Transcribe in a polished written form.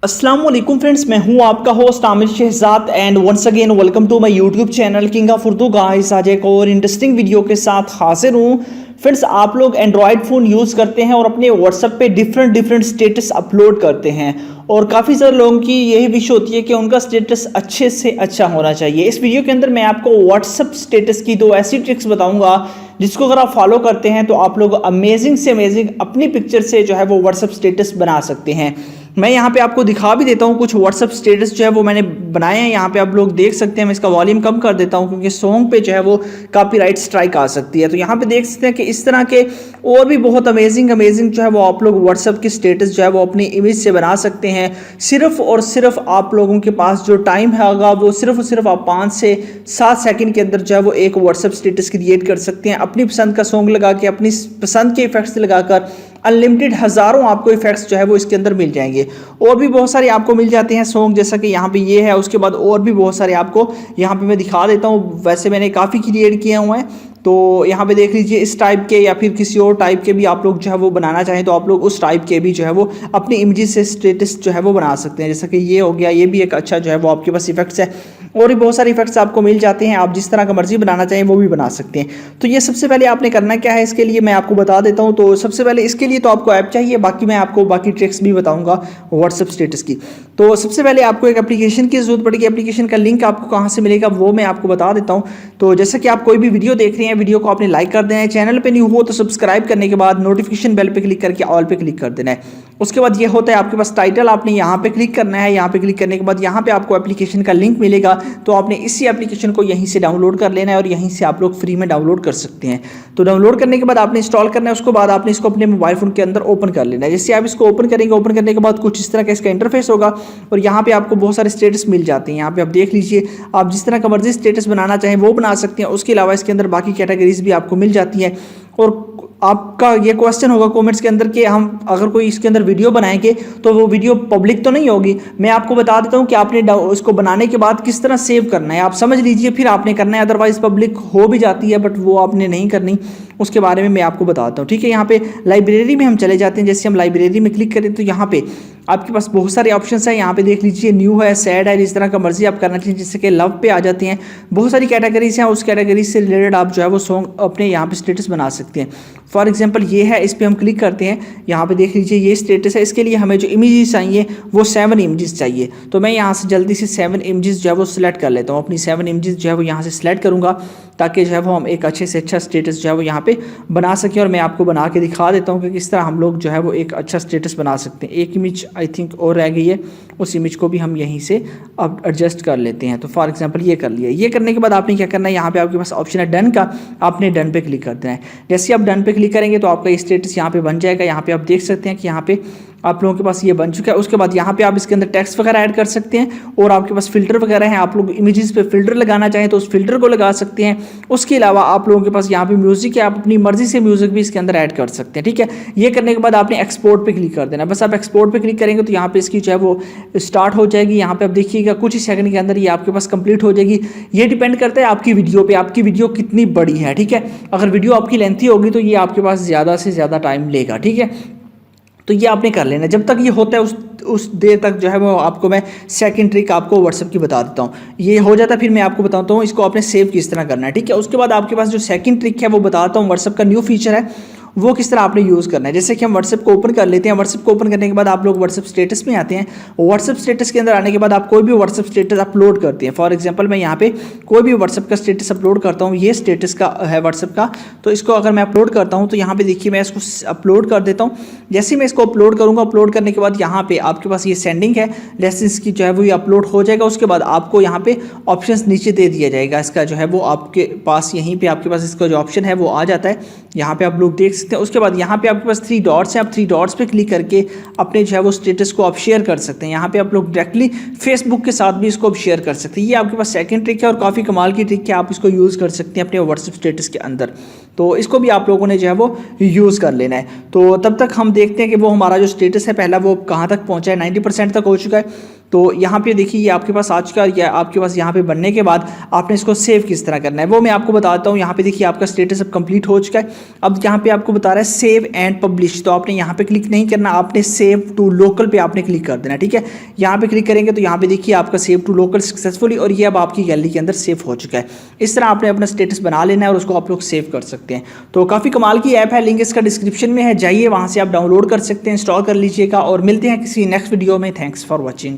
अस्सलाम वालेकुम फ्रेंड्स, मैं हूं आपका host Aamir Shahzad and once again welcome to my YouTube channel king of Urdu. Guys आज एक और इंटरेस्टिंग वीडियो के साथ हाजिर हूं। फ्रेंड्स, आप लोग एंड्रॉयड फ़ोन यूज़ करते हैं और अपने व्हाट्सएप पे डिफरेंट स्टेटस अपलोड करते हैं और काफ़ी सारे लोगों की यही विश होती है कि उनका स्टेटस अच्छे से अच्छा होना चाहिए। इस वीडियो के अंदर मैं आपको व्हाट्सएप स्टेटस की दो ऐसी ट्रिक्स बताऊंगा जिसको अगर आप फॉलो करते हैं तो आप लोग अमेजिंग से अमेजिंग अपनी पिक्चर से जो है वो व्हाट्सएप स्टेटस बना सकते हैं। मैं यहाँ पे आपको दिखा भी देता हूँ कुछ व्हाट्सएप स्टेटस जो है वो मैंने बनाए हैं। यहाँ पे आप लोग देख सकते हैं। मैं इसका वॉल्यूम कम कर देता हूँ क्योंकि सॉन्ग पे जो है वो कॉपीराइट स्ट्राइक आ सकती है। तो यहाँ पे देख सकते हैं कि इस तरह के और भी बहुत अमेजिंग जो है वो आप लोग व्हाट्सएप की स्टेटस जो है वो अपनी इमेज से बना सकते हैं। सिर्फ और सिर्फ आप लोगों के पास जो टाइम है वो सिर्फ और सिर्फ आप 5 से 7 सेकंड के अंदर जो है वो एक व्हाट्सएप स्टेटस क्रिएट कर सकते हैं। अपनी पसंद का सॉन्ग लगा के, अपनी पसंद के इफेक्ट्स लगाकर अनलिमिटेड हज़ारों आपको इफेक्ट्स जो है वो इसके अंदर मिल जाएंगे। और भी बहुत सारे आपको मिल जाते हैं सॉन्ग, जैसा कि यहाँ पे ये है। उसके बाद और भी बहुत सारे आपको यहाँ पे मैं दिखा देता हूँ। वैसे मैंने काफ़ी क्रिएट किए हुए हैं, तो यहाँ पे देख लीजिए। इस टाइप के या फिर किसी और टाइप के भी आप लोग जो है वो बनाना चाहें तो आप लोग उस टाइप के भी जो है वो अपनी इमेजेस से स्टेटस जो है वो बना सकते हैं। जैसा कि ये हो गया, ये भी एक अच्छा जो है वो आपके पास इफेक्ट्स है। और भी बहुत सारे इफेक्ट्स आपको मिल जाते हैं। आप जिस तरह का मर्जी बनाना चाहें वो भी बना सकते हैं। तो ये सबसे पहले आपने करना क्या है, इसके लिए मैं आपको बता देता हूँ। तो सबसे पहले इसके लिए तो आपको ऐप चाहिए, बाकी मैं आपको बाकी ट्रिक्स भी बताऊंगा व्हाट्सएप स्टेटस की। तो सबसे पहले आपको एक एप्लीकेशन की जरूरत पड़ेगी। एप्लीकेशन का लिंक आपको कहाँ से मिलेगा वो मैं आपको बता देता हूँ। तो जैसा कि आप कोई भी वीडियो देख रहे हैं, वीडियो को आपने लाइक कर देना है। चैनल पे न्यू हो तो सब्सक्राइब करने के बाद नोटिफिकेशन बेल पे क्लिक करके ऑल पे क्लिक कर देना है। उसके बाद ये होता है आपके पास टाइटल, आपने यहाँ पे क्लिक करना है। यहाँ पे क्लिक करने के बाद यहाँ पे आपको एप्लीकेशन का लिंक मिलेगा, तो आपने इसी एप्लीकेशन को यहीं से डाउनलोड कर लेना है और यहीं से आप लोग फ्री में डाउनलोड कर सकते हैं। तो डाउनलोड करने के बाद आपने इंस्टॉल करना है। उसके बाद आपने इसको अपने मोबाइल फोन के अंदर ओपन कर लेना है। जैसे आप इसको ओपन करेंगे, ओपन करने के बाद कुछ इस तरह का इसका इंटरफेस होगा और यहाँ पे आपको बहुत सारे स्टेटस मिल जाते हैं। यहाँ पे आप देख लीजिए, आप जिस तरह का मर्जी स्टेटस बनाना चाहें वो बना सकते हैं। उसके अलावा इसके अंदर बाकी कैटेगरीज भी आपको मिल जाती हैं। और आपका ये क्वेश्चन होगा कमेंट्स के अंदर कि हम अगर कोई इसके अंदर वीडियो बनाएंगे तो वो वीडियो पब्लिक तो नहीं होगी। मैं आपको बता देता हूँ कि आपने उसको बनाने के बाद किस तरह सेव करना है, आप समझ लीजिए, फिर आपने करना है। अदरवाइज पब्लिक हो भी जाती है बट वो आपने नहीं करनी, उसके बारे में मैं आपको बताता हूँ। ठीक है, यहाँ पे लाइब्रेरी में हम चले जाते हैं। जैसे हम लाइब्रेरी में क्लिक करें तो यहाँ पे आपके पास बहुत सारे ऑप्शंस हैं। यहाँ पे देख लीजिए, न्यू है, सैड है, जिस तरह का मर्जी आप करना चाहिए। जैसे कि लव पे आ जाते हैं, बहुत सारी कैटेगरीज हैं। उस कैटेगरी से रिलेटेड आप जो है वो सॉन्ग अपने यहाँ पे स्टेटस बना सकते हैं। फॉर एग्जांपल ये है, इस पर हम क्लिक करते हैं। यहाँ पे देख लीजिए, ये स्टेटस है। इसके लिए हमें जो इमेजेस चाहिए वो 7 इमेजेस चाहिए। तो मैं यहाँ से जल्दी से 7 इमेजेस जो है वो सिलेक्ट कर लेता हूँ। अपनी 7 इमेजेस जो है वो यहाँ से सिलेक्ट करूँगा ताकि जो है वो हम एक अच्छे से अच्छा स्टेटस जो है वो यहाँ पे बना सकें। और मैं आपको बना के दिखा देता हूँ कि किस तरह हम लोग जो है वो एक अच्छा स्टेटस बना सकते हैं। एक इमेज आई थिंक और रह गई है, उस इमेज को भी हम यहीं से अब एडजस्ट कर लेते हैं। तो फॉर एग्जांपल ये कर लिया। ये करने के बाद आपने क्या करना है, यहाँ पे आपके पास ऑप्शन है डन का, आपने डन पे क्लिक कर देना है। जैसे आप डन पे क्लिक करेंगे तो आपका स्टेटस यहाँ पे बन जाएगा। यहाँ पे आप देख सकते हैं कि यहाँ पे आप लोगों के पास ये बन चुका है। उसके बाद यहाँ पे आप इसके अंदर टेक्स्ट वगैरह ऐड कर सकते हैं और आपके पास फिल्टर वगैरह हैं। आप लोग इमेजेस पे फिल्टर लगाना चाहें तो उस फिल्टर को लगा सकते हैं। उसके अलावा आप लोगों के पास यहाँ पे म्यूजिक है, आप अपनी मर्जी से म्यूजिक भी इसके अंदर ऐड कर सकते हैं। ठीक है, ये करने के बाद आपने एक्सपोर्ट पे क्लिक कर देना। बस आप एक्सपोर्ट पे क्लिक करेंगे तो यहाँ पे इसकी जो है वो स्टार्ट हो जाएगी। यहाँ पे आप देखिएगा कुछ ही सेकंड के अंदर ये आपके पास कंप्लीट हो जाएगी। ये डिपेंड करता है आपकी वीडियो पे, आपकी वीडियो कितनी बड़ी है। ठीक है, अगर वीडियो आपकी लेंथी होगी तो ये आपके पास ज़्यादा से ज़्यादा टाइम लेगा। ठीक है, तो ये आपने कर लेना। जब तक ये होता है उस देर तक जो है वो आपको मैं सेकंड ट्रिक आपको व्हाट्सएप की बता देता हूँ। ये हो जाता है फिर मैं आपको बताता हूँ इसको आपने सेव किस तरह करना है। ठीक है, उसके बाद आपके पास जो सेकंड ट्रिक है वो बताता हूँ। व्हाट्सएप का न्यू फीचर है वो किस तरह आपने यूज़ करना है। जैसे कि हम व्हाट्सएप को ओपन कर लेते हैं। व्हाट्सएप को ओपन करने के बाद आप लोग व्हाट्सएप स्टेटस में आते हैं। व्हाट्सएप स्टेटस के अंदर आने के बाद आप कोई भी व्हाट्सएप स्टेटस अपलोड करते हैं। फॉर एग्जांपल मैं यहाँ पे कोई भी व्हाट्सएप का स्टेटस अपलोड करता हूँ। ये स्टेटस का है व्हाट्सएप का, तो इसको अगर मैं अपलोड करता हूँ तो यहाँ पे देखिए मैं इसको अपलोड कर देता हूँ। जैसे ही मैं इसको अपलोड करूँगा, अपलोड करने के बाद यहाँ पे आपके पास ये सेंडिंग है, जैसे इसकी जो है वो ये अपलोड हो जाएगा। उसके बाद आपको यहाँ पे ऑप्शन नीचे दे दिया जाएगा। इसका जो है वो आपके पास यहीं पे आपके पास इसका जो ऑप्शन है वो आ जाता है। यहाँ पे आप लोग देख सकते हैं। उसके बाद यहाँ पे आपके पास 3 डॉट्स हैं। आप 3 डॉट्स पे क्लिक करके अपने जो है वो स्टेटस को आप शेयर कर सकते हैं। यहाँ पे आप लोग डायरेक्टली फेसबुक के साथ भी इसको आप शेयर कर सकते हैं। ये आपके पास सेकंड ट्रिक है और काफ़ी कमाल की ट्रिक है। आप इसको यूज़ कर सकते हैं अपने व्हाट्सएप स्टेटस के अंदर। तो इसको भी आप लोगों ने जो है वो यूज़ कर लेना है। तो तब तक हम देखते हैं कि वो हमारा जो स्टेटस है पहला वो कहाँ तक पहुँचा है। 90% तक हो चुका है। तो यहाँ पे देखिए ये आपके पास आ चुका है, या आपके पास यहाँ पे बनने के बाद आपने इसको सेव किस तरह करना है वो मैं आपको बताता हूँ। यहाँ पे देखिए आपका स्टेटस अब कंप्लीट हो चुका है। अब यहाँ पे आपको बता रहा है सेव एंड पब्लिश, तो आपने यहाँ पे क्लिक नहीं करना, आपने सेव टू लोकल पे आपने क्लिक कर देना, ठीक है। यहाँ पे क्लिक करेंगे तो यहाँ पे देखिए आपका सेव टू लोकल सक्सेसफुली, और ये अब आपकी गैलरी के अंदर सेव हो चुका है। इस तरह आपने अपना स्टेटस बना लेना है और उसको आप लोग सेव कर सकते हैं। तो काफ़ी कमाल की ऐप है, लिंक इसका डिस्क्रिप्शन में है, जाइए वहाँ से आप डाउनलोड कर सकते हैं, इंस्टॉल कर लीजिएगा। और मिलते हैं किसी नेक्स्ट वीडियो में। Thanks for watching.